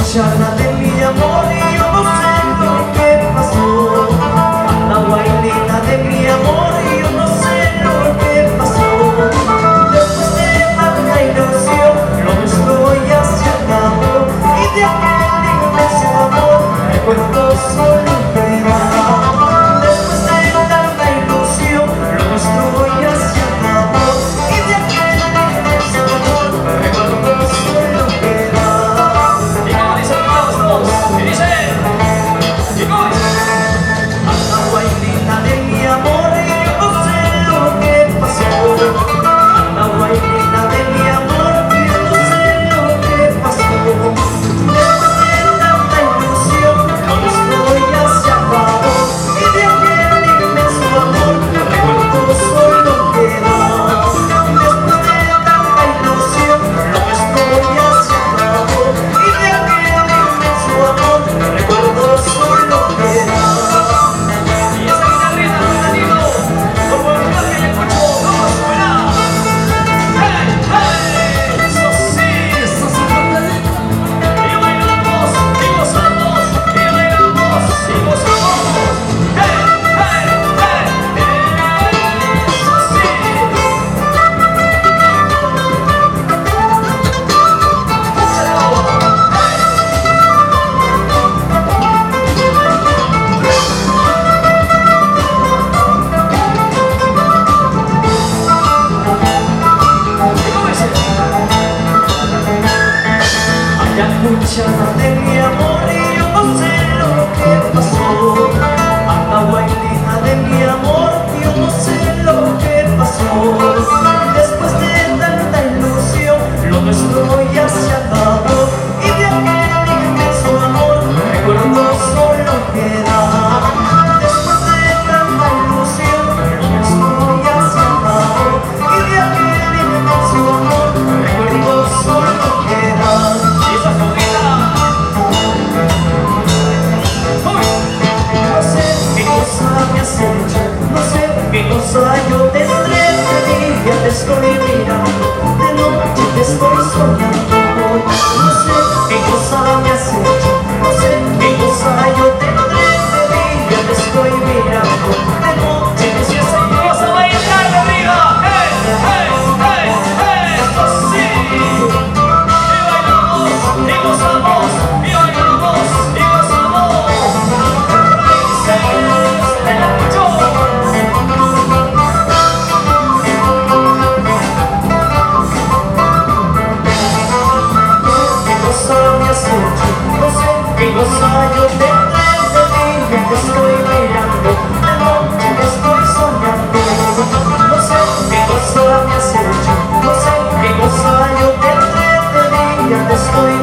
cuchara de mi amor y yo no sé lo que pasó. La guainita de mi amor y yo no sé lo que pasó. Después de tanta ilusión, lo nuestro ya se acabó. Y de aquel inmenso amor, recuerdo solo queda. Después de tanta ilusión, lo nuestro ya se acabó. Y de aquel inmenso amor, recuerdo solo queda. Y como dicen todos, y dice, y como dice. La guainita de mi amor y yo no sé lo que pasó. La guainita de mi amor y yo no sé lo que pasó. Después de tanta ilusión, lo nuestro ya se acabó. Y de aquel inmenso amor, recuerdo solo queda. Después de tanta ilusión, lo nuestro ya se acabó. Y de aquel inmenso amor, recuerdo solo queda. Y esa guitarrita, Fernandito, como el rock que le escucho, ¿cómo suena? ¡Hey, hey! Eso sí, eso sí, Fernandito. Y bailamos, y gozamos, y bailamos, y gozamos. ¡Hey, hey, hey! Eso sí. Y como dice. La cuchara de mi amor y yo no sé lo que pasó. A la guainita de mi amor y yo no sé lo que pasó. Después de tanta ilusión, lo nuestro ya se acabó. Y de aquel inmenso amor, recuerdo solo queda. Después de tanta ilusión, lo nuestro ya se acabó. Y de aquel inmenso amor, recuerdo solo queda. Y esa juguita. No sé qué cosa me has hecho, no sé qué cosa yo tendré. De día te estoy mirando, de noche te estoy soñando. No sé qué cosa me has hecho, no sé qué cosa yo tendré. De día te estoy mirando, de noche te Y estoy esa y vamos a bailar de arriba. ¡Hey, hey, hey, hey! ¡Eso sí! Y bailamos, y gozamos, y bailamos, y gozamos. ¡Te la escucho! qué cosa me has hecho, no sé qué cosa yo tendré. De día te estoy mirando, de noche te estoy soñando. No sé qué cosa me has hecho, no sé qué cosa yo tendré. De día te estoy